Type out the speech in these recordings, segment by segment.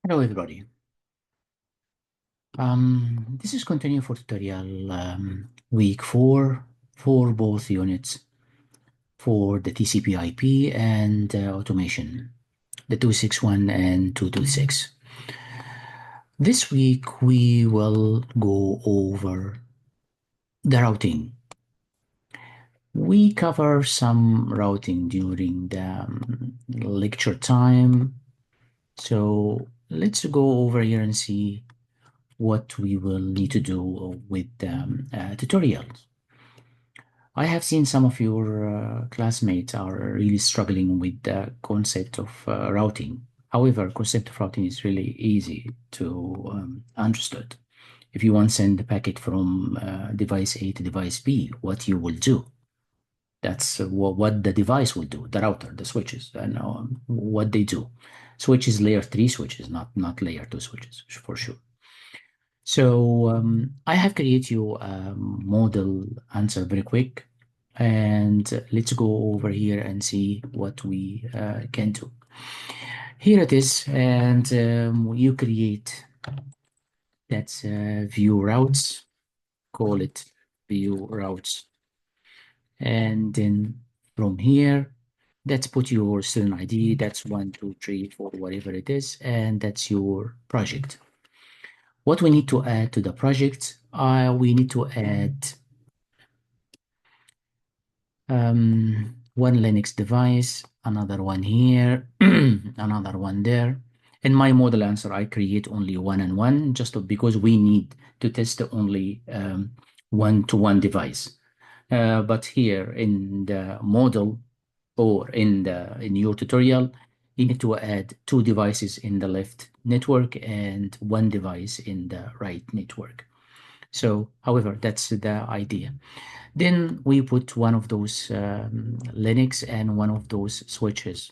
Hello everybody. This is continue for tutorial week 4 for both units for the TCP/IP and automation, the 261 and 226. This week we will go over the routing. We cover some routing during the lecture time. So let's go over here and see what we will need to do with tutorials. I have seen some of your classmates are really struggling with the concept of routing. However, concept of routing is really easy to understood. If you want to send a packet from device A to device B, what you will do. That's what the device will do, the router, the switches, and what they do. Switches layer 3 switches, not layer 2 switches, for sure. So I have created you a model answer very quick, and let's go over here and see what we can do. Here it is, and you create that's view routes, call it view routes, and then from here, let's put your student ID. That's 1, 2, 3, 4, whatever it is, and that's your project. What we need to add to the project, we need to add one Linux device, another one here, another one there. In my model answer, I create only one and one, just because we need to test only one-to-one device. But here in the model or in your tutorial, you need to add two devices in the left network and one device in the right network. So, however, that's the idea. Then we put one of those Linux and one of those switches.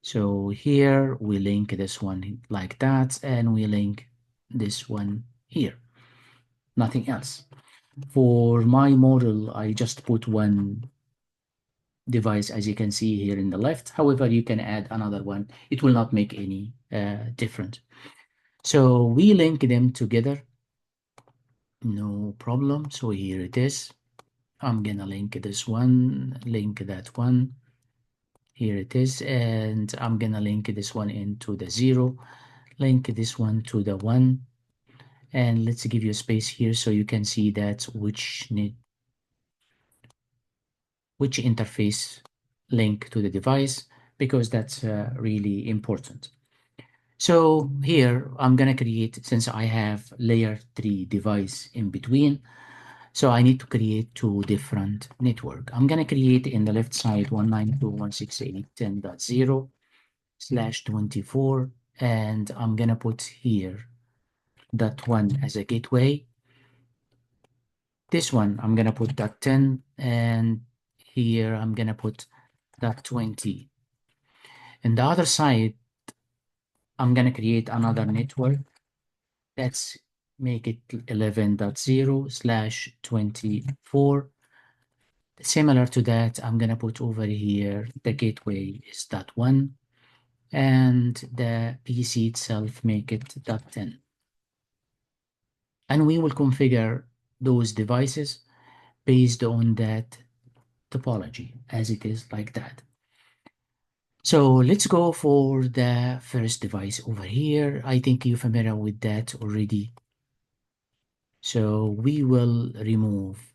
So here we link this one like that, and we link this one here. Nothing else. For my model, I just put one device, as you can see here in the left. However, you can add another one. It will not make any difference. So we link them together. No problem. So here it is. I'm gonna link this one, link that one. Here it is, and I'm gonna link this one into the 0, link this one to the 1, and let's give you a space here so you can see that which interface link to the device, because that's really important. So here I'm gonna create, since I have layer 3 device in between, so I need to create two different network. I'm gonna create in the left side 192.168.10.0/24, and I'm gonna put here that one as a gateway. This one I'm gonna put that 10, and here I'm gonna put that 20. And the other side, I'm gonna create another network. Let's make it 11.0/24. Similar to that, I'm gonna put over here the gateway is that one, and the PC itself make it that 10. And we will configure those devices based on that topology as it is like that. So let's go for the first device over here. I think you're familiar with that already. So we will remove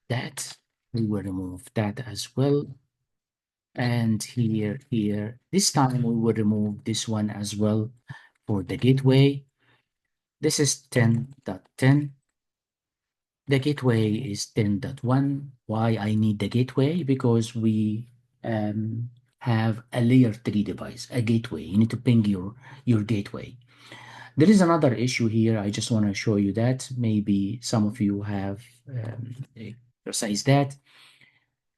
that. We will remove that as well. And here, this time we will remove this one as well for the gateway. This is 10.10. The gateway is 10.1. Why I need the gateway? Because we have a layer 3 device, a gateway. You need to ping your gateway. There is another issue here. I just want to show you that. Maybe some of you have exercised that.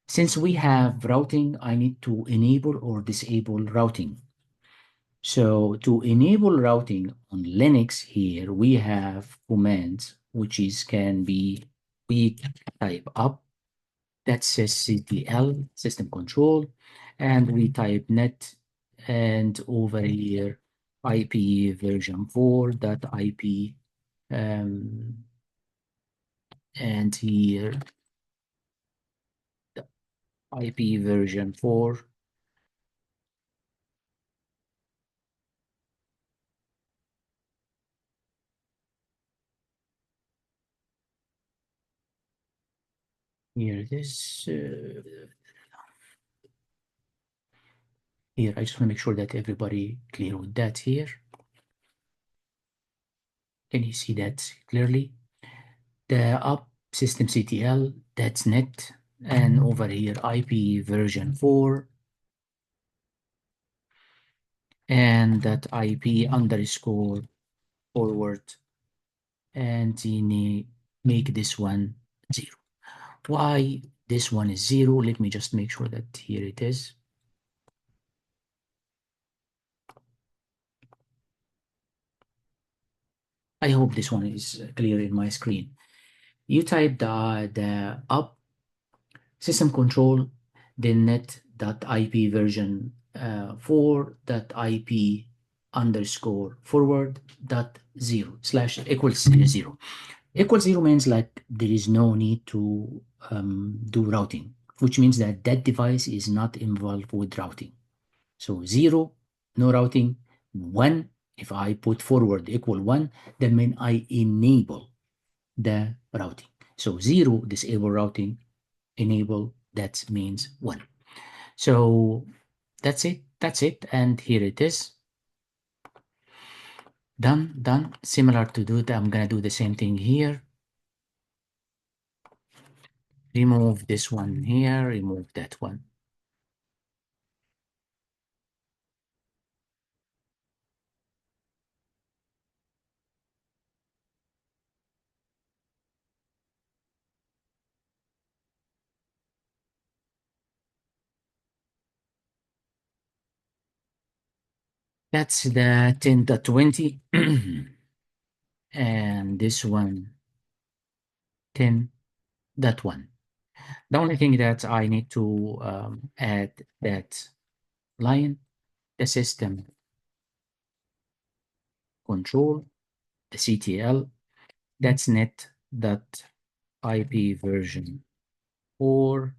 Since we have routing, I need to enable or disable routing. So to enable routing on Linux here, we have commands, which can be, we type up, that says CTL, system control, and we type net, and over here, IP version 4.IP, and here the IP version 4. Here it is. Here, I just want to make sure that everybody clear with that here. Can you see that clearly? The up systemctl, that's net, and over here IP version 4, and that IP underscore forward, and make this one 0. Why this one is 0? Let me just make sure that here it is. I hope this one is clear in my screen. You type the up system control, then net.ip version 4.ip underscore forward dot 0 slash equals 0. Equals 0 means like there is no need to do routing, which means that that device is not involved with routing. So 0, no routing. 1, if I put forward equal 1, that means I enable the routing. So 0, disable routing, enable, that means 1. So that's it, and here it is. Done. Similar to do that, I'm gonna do the same thing here. Remove this one here, remove that one. That's the 10.20 and this one 10.1. The only thing that I need to add that line, the system control, the CTL, that's net.ip version 4.ip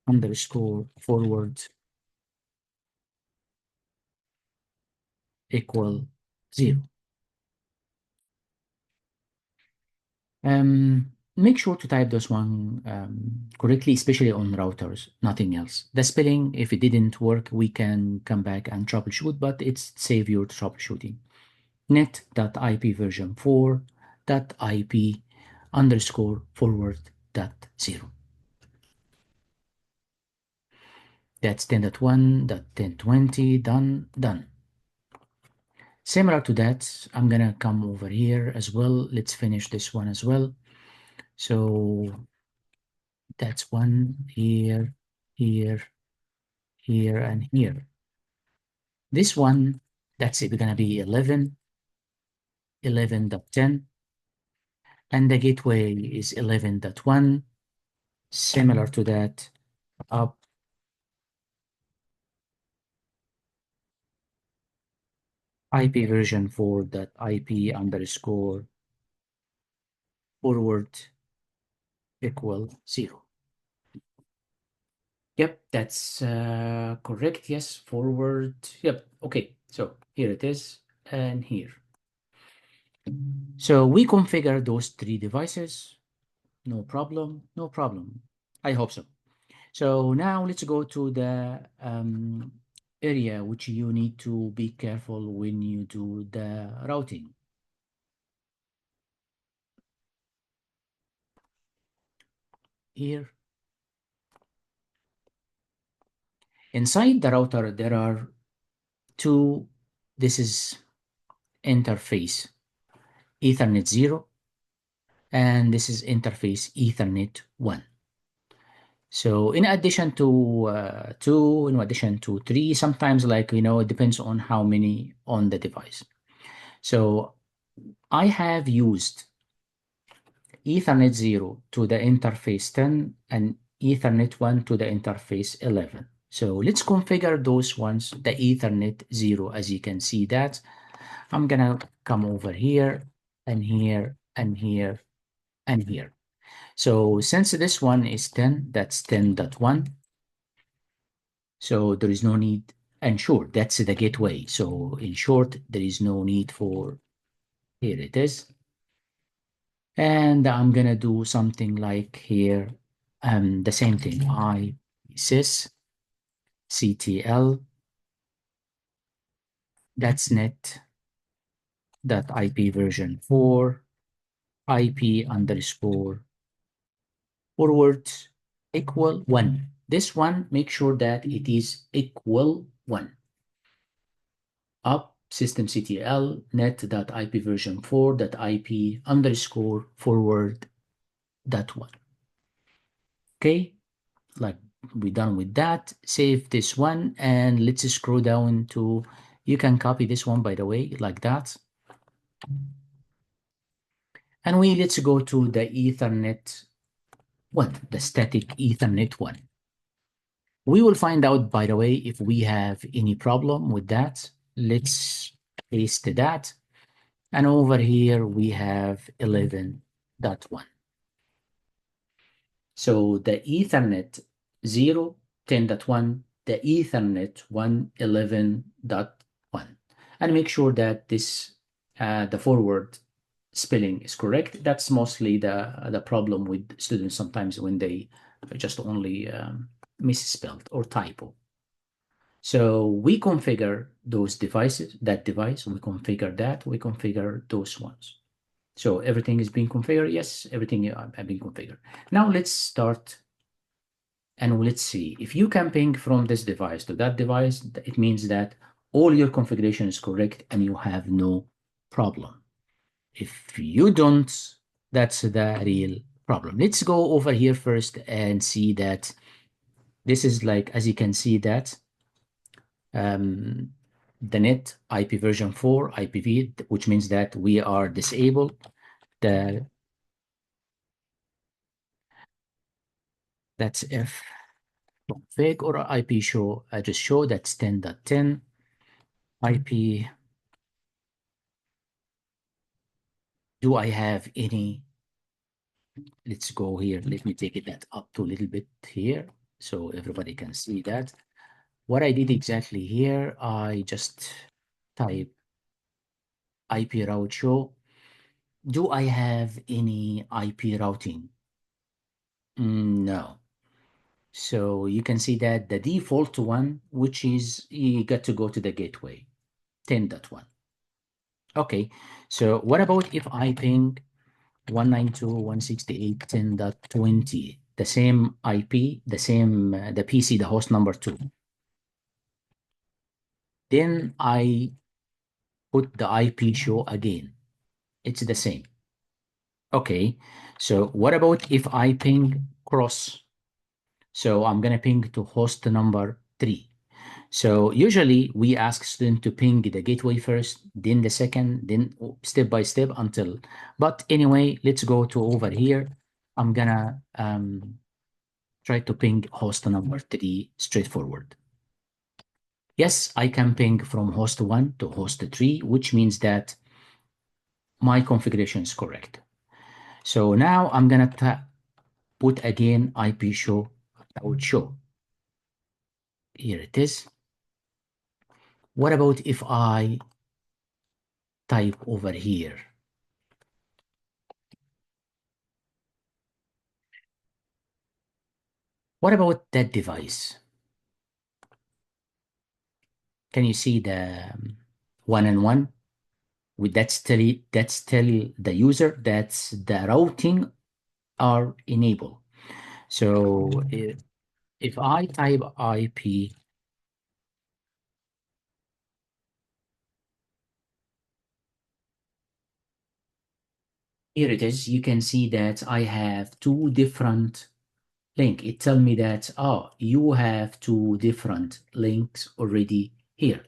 underscore forward equal 0. Make sure to type this one correctly, especially on routers, nothing else. The spelling, if it didn't work, we can come back and troubleshoot, but it's save your troubleshooting. Net.ip version 4.ip underscore forward dot 0. That's 10.1.10.20, done. Similar to that, I'm gonna come over here as well. Let's finish this one as well. So that's one here, here, here, and here. This one, that's it, gonna be 11, 11.10, and the gateway is 11.1. Similar to that, up IP version 4.ip underscore forward equal 0. Yep, that's correct. Yes, forward. Yep, okay. So here it is, and here. So we configure those 3 devices. No problem, no problem. I hope so. So now let's go to the area which you need to be careful when you do the routing. Here. Inside the router, there are 2, this is interface, Ethernet 0, and this is interface Ethernet 1. So in addition to 2, in addition to 3, sometimes like, it depends on how many on the device. So I have used Ethernet 0 to the interface 10 and Ethernet 1 to the interface 11. So let's configure those ones, the Ethernet 0, as you can see that. I'm gonna come over here and here and here and here. So since this one is 10, that's 10.1. So there is no need, and sure, that's the gateway. So in short, there is no need for, here it is. And I'm gonna do something like here, the same thing, sys ctl, that's net, that IP version 4, IP underscore forward equal 1. This one, make sure that it is equal 1. Up systemctl net.ip version 4.ip underscore forward dot 1. Okay, like we're done with that. Save this one and let's scroll down to, you can copy this one by the way, like that. And let's go to the Ethernet 1, the static Ethernet 1. We will find out, by the way, if we have any problem with that. Let's paste that. And over here, we have 11.1. So the Ethernet 0, 10.1, the Ethernet 1, 11.1. And make sure that this, the forward spelling is correct. That's mostly the problem with students sometimes when they just only misspelled or typo. So we configure those devices, that device, we configure that, we configure those ones. So everything is being configured. Yes, everything has been configured. Now let's start and let's see. If you can ping from this device to that device, it means that all your configuration is correct and you have no problem. If you don't, that's the real problem. Let's go over here first and see that this is like, as you can see that, the net IP version 4 IPv, which means that we are disabled the, that's if config or IP show, I just show that's 10.10 IP. Do I have any, let's go here, let me take it that up to a little bit here so everybody can see that. What I did exactly here, I just type IP route show. Do I have any IP routing? No. So you can see that the default one, which is you got to go to the gateway, 10.1. Okay, so what about if I ping 192.168.10.20, the same IP, the same, the PC, the host number 2. Then I put the IP show again. It's the same. Okay, so what about if I ping cross? So I'm going to ping to host number 3. So usually we ask student to ping the gateway first, then the second, then step by step until, but anyway, let's go to over here. I'm gonna try to ping host number 3 straightforward. Yes, I can ping from host 1 to host 3, which means that my configuration is correct. So now I'm gonna put again IP show, out show. Here it is. What about if I type over here? What about that device? Can you see the 1 and 1? With that's tell the user that's the routing are enabled. So if I type IP, here it is, you can see that I have 2 different links. It tells me that, oh, you have 2 different links already here.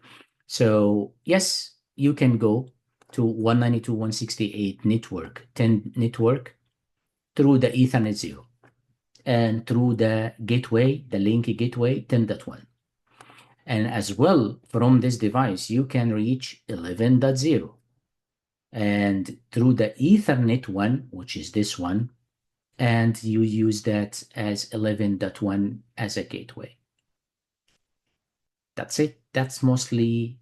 So yes, you can go to 192.168 network, 10 network through the Ethernet 0 and through the gateway, the link gateway 10.1. And as well, from this device, you can reach 11.0. And through the Ethernet one, which is this one, and you use that as 11.1 as a gateway. That's it. That's mostly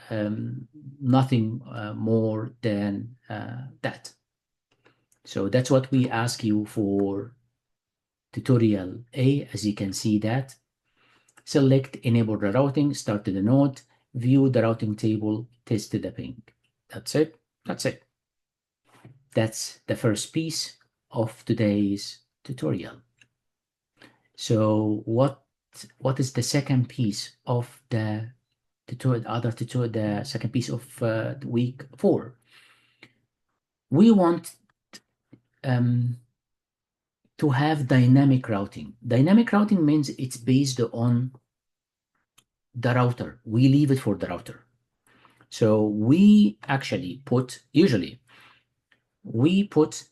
nothing more than that. So that's what we ask you for tutorial A. As you can see that, select enable the routing, start the node, view the routing table, test the ping. That's it. That's it. That's the first piece of today's tutorial. So what is the second piece of the tutorial, the second piece of week 4? We want to have dynamic routing. Dynamic routing means it's based on the router. We leave it for the router. So we actually usually we put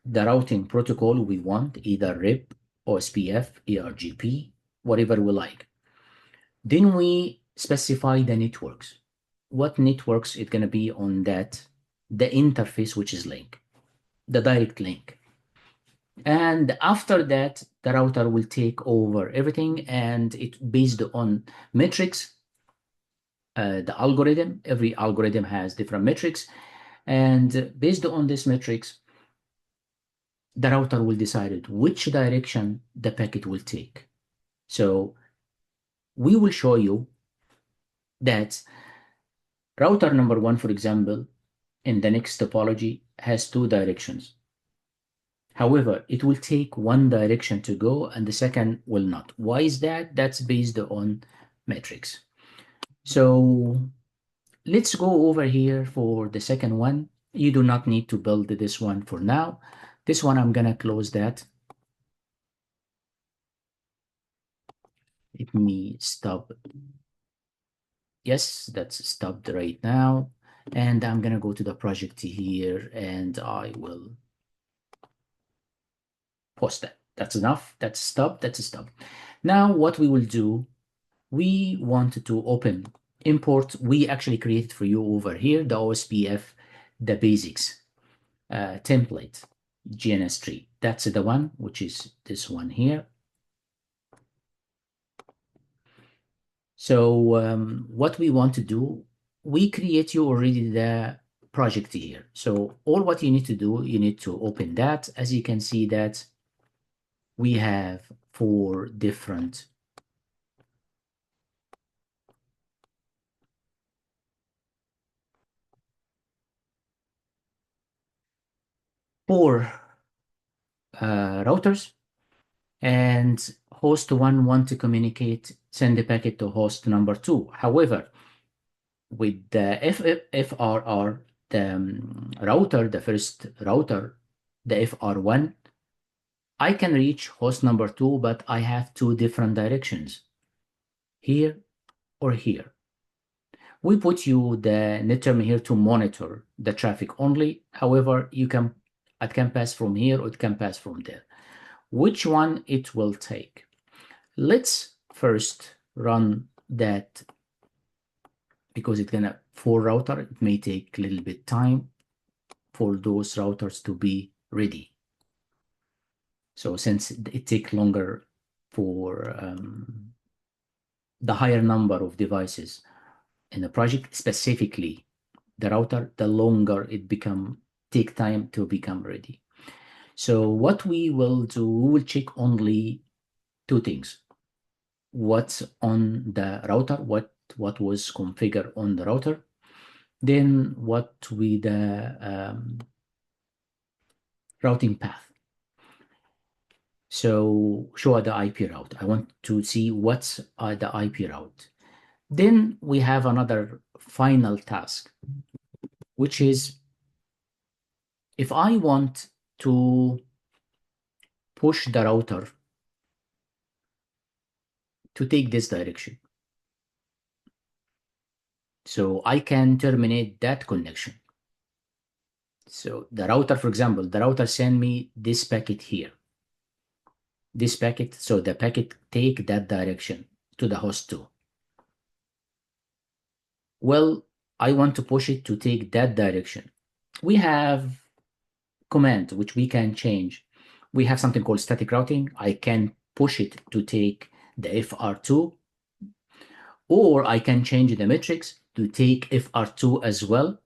the routing protocol we want, either RIP, OSPF, ERGP, whatever we like. Then we specify the networks. What networks it's going to be on that, the interface, which is link, the direct link. And after that, the router will take over everything, and it's based on metrics. The algorithm, every algorithm has different metrics, and based on these metrics, the router will decide which direction the packet will take. So we will show you that router number 1, for example, in the next topology has 2 directions. However, it will take one direction to go and the second will not. Why is that? That's based on metrics. So let's go over here for the second one. You do not need to build this one for now. This one, I'm gonna close that. Let me stop. Yes, that's stopped right now. And I'm gonna go to the project here and I will post that. That's enough. That's stop. That's a stop. Now what we will do, we want to open import. We actually created for you over here the OSPF, the basics template, GNS tree. That's the one, which is this one here. So what we want to do, we create you already the project here. So all what you need to do, you need to open that. As you can see that we have 4 different routers, and host 1 want to communicate, send the packet to host number 2. However, with the FRR, the router, the first router, the FR1, I can reach host number 2, but I have 2 different directions, here or here. We put you the net term here to monitor the traffic only. However, it can pass from here or it can pass from there. Which one it will take? Let's first run that, because it's gonna, for router, it may take a little bit time for those routers to be ready. So since it takes longer for the higher number of devices in the project, specifically the router, the longer it take time to become ready. So what we will do, we will check only 2 things. What's on the router, what was configured on the router, then what with the routing path. So show the IP route. I want to see what's the IP route. Then we have another final task, which is if I want to push the router to take this direction, so I can terminate that connection. So the router, for example, the router send me this packet here. This packet, so the packet take that direction to the host 2. Well, I want to push it to take that direction. We have command which we can change. We have something called static routing. I can push it to take the FR2, or I can change the metrics to take FR2 as well,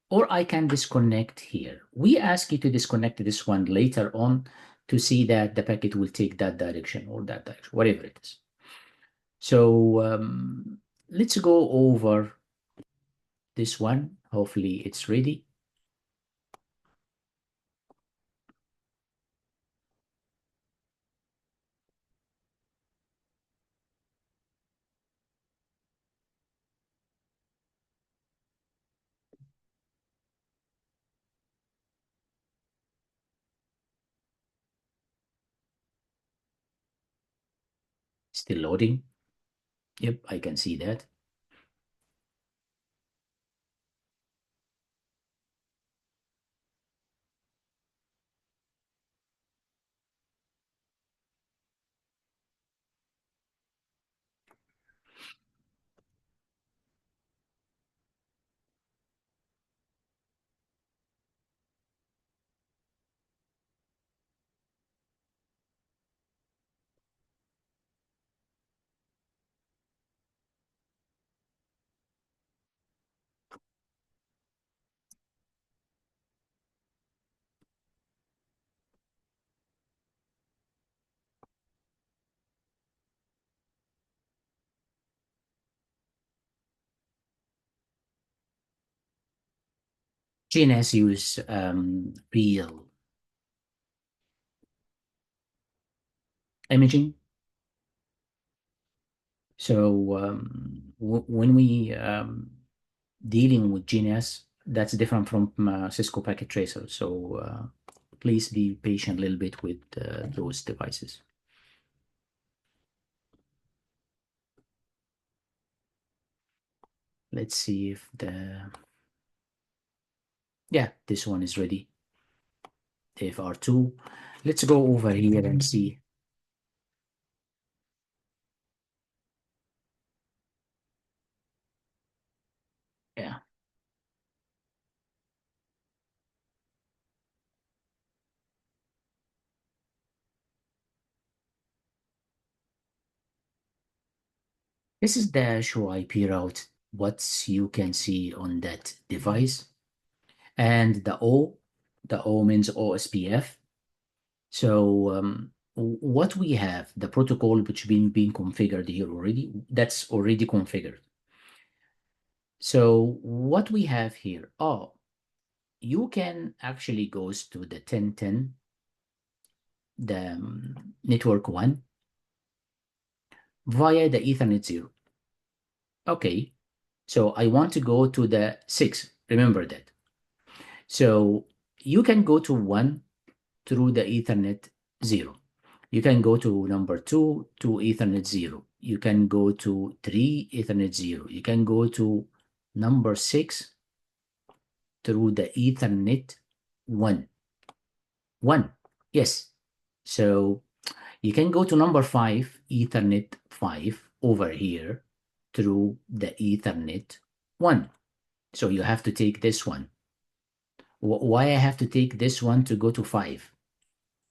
or I can disconnect here. We ask you to disconnect this one later on to see that the packet will take that direction or that direction, whatever it is. So let's go over this one. Hopefully it's ready. Still loading. Yep, I can see that. GNS use real imaging. So when we dealing with GNS, that's different from Cisco Packet Tracer. So please be patient a little bit with those devices. Let's see if yeah, this one is ready. FR2. Let's go over here and see. Yeah. This is the show IP route, what you can see on that device. And the O means OSPF. So what we have, the protocol which being configured here already, that's already configured. So what we have here, you can actually goes to the 1010, the network 1, via the Ethernet 0. Okay, so I want to go to the 6, remember that. So you can go to 1 through the Ethernet 0. You can go to number 2 to Ethernet 0. You can go to 3 Ethernet 0. You can go to number 6 through the Ethernet 1. 1, yes. So you can go to number 5, Ethernet 5 over here through the Ethernet 1. So you have to take this one. Why I have to take this one to go to 5?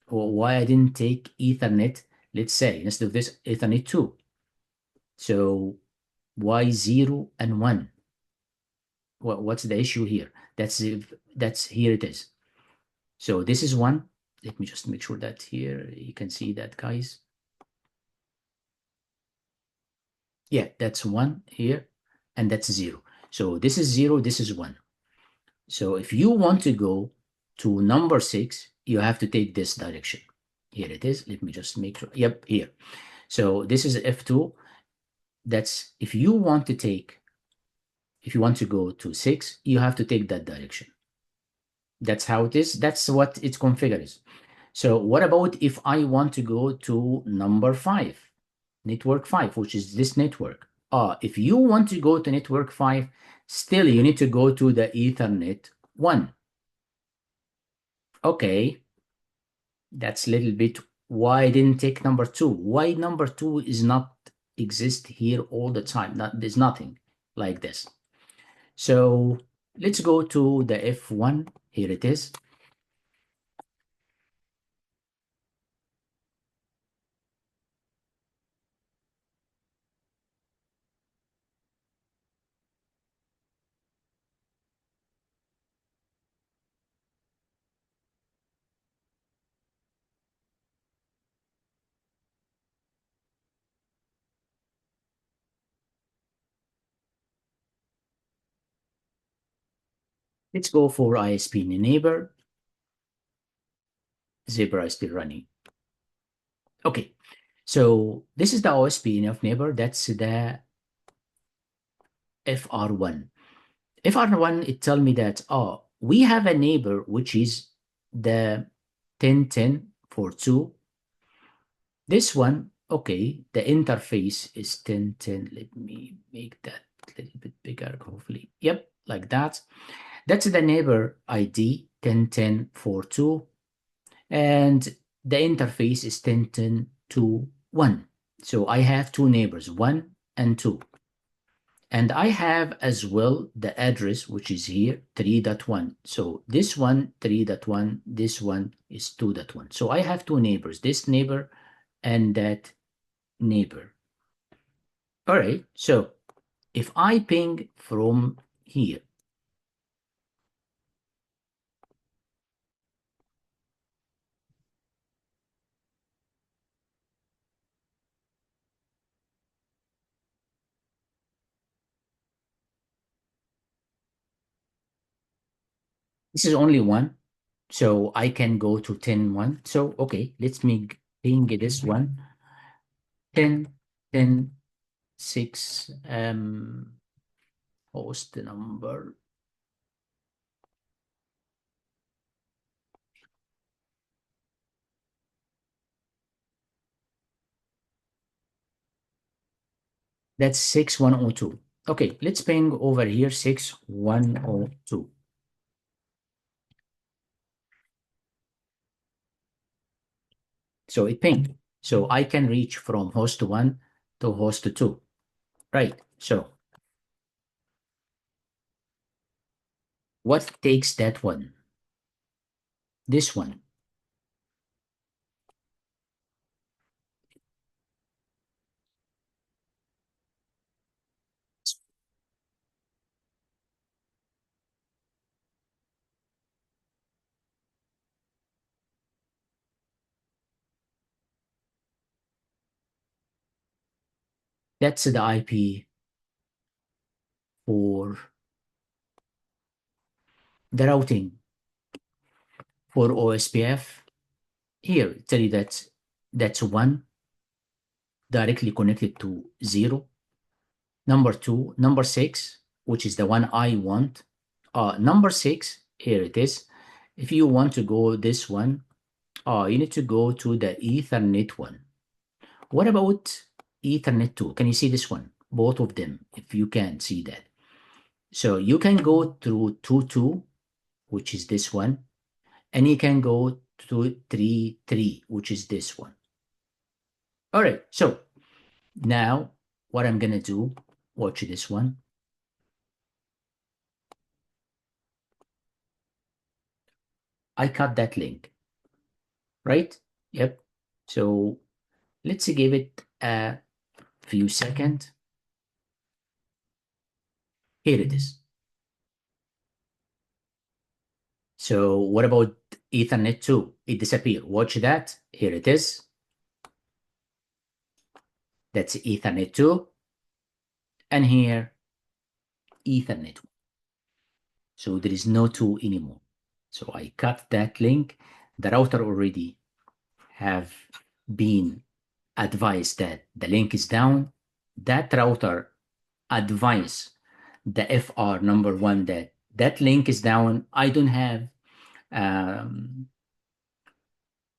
Or why I didn't take Ethernet, let's say, instead of this, Ethernet 2. So why 0 and 1? What's the issue here? That's here it is. So this is 1. Let me just make sure that here you can see that, guys. Yeah, that's 1 here, and that's 0. So this is 0, this is 1. So if you want to go to number 6, you have to take this direction. Here it is. Let me just make sure. Yep, here. So this is F2. That's if you want to go to 6, you have to take that direction. That's how it is. That's what its configured is. So what about if I want to go to number 5, network 5, which is this network? If you want to go to network 5, still you need to go to the Ethernet 1. Okay, that's a little bit why I didn't take number 2. Why number 2 is not exist here all the time? There's nothing like this. So let's go to the F1. Here it is. Let's go for ISP neighbor. Zebra is still running. Okay, so this is the OSP of neighbor. That's the FR1. FR1, it tells me that, oh, we have a neighbor, which is the 101042. This one, okay, the interface is 1010. Let me make that a little bit bigger, hopefully. Yep, like that. That's the neighbor ID 101042. And the interface is 101021. So I have two neighbors, 1 and 2. And I have as well the address, which is here, 3.1. So this one, 3.1, this one is 2.1. So I have two neighbors, this neighbor and that neighbor. All right, so if I ping from here, this is only one, so I can go to 10.1. So, okay, let's make ping this one, 10, 10, 6, host number. That's 6102. Okay, let's ping over here 6102. So it pinged. So I can reach from host 1 to host 2. Right. So what takes that one? This one. That's the IP for the routing for OSPF. Here, tell you that that's 1 directly connected to 0. Number 2, number 6, which is the one I want. Number 6, here it is. If you want to go this one, you need to go to the Ethernet one. What about Ethernet 2? Can you see this one? Both of them, if you can see that. So you can go through 2.2, which is this one, and you can go to 3.3, which is this one. All right, so now what I'm going to do, watch this one. I cut that link, right? Yep. So let's give it a few seconds. Here it is. So what about Ethernet 2? It disappeared. Watch that. Here it is. That's Ethernet 2. And here, Ethernet. So there is no 2 anymore. So I cut that link. The router already have been advised that the link is down. That router advise the FR number 1 that that link is down. I don't have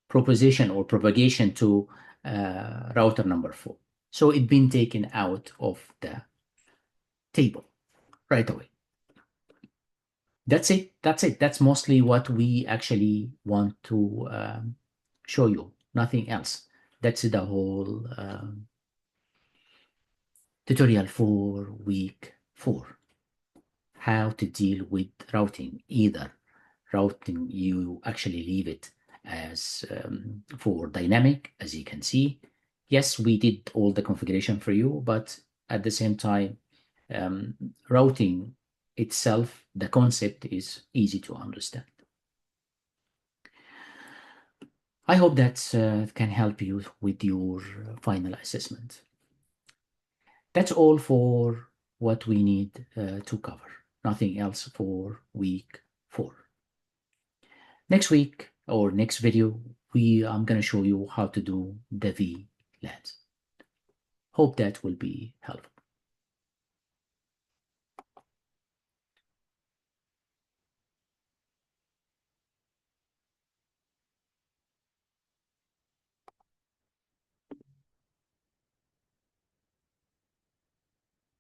proposition or propagation to router number 4. So it's been taken out of the table right away. That's it. That's it. That's mostly what we actually want to show you. Nothing else. That's the whole tutorial for week 4. How to deal with routing. Either routing, you actually leave it as for dynamic, as you can see. Yes, we did all the configuration for you, but at the same time, routing itself, the concept is easy to understand. I hope that can help you with your final assessment. That's all for what we need to cover. Nothing else for week 4. Next week or next video, I'm going to show you how to do the VLANs. Hope that will be helpful.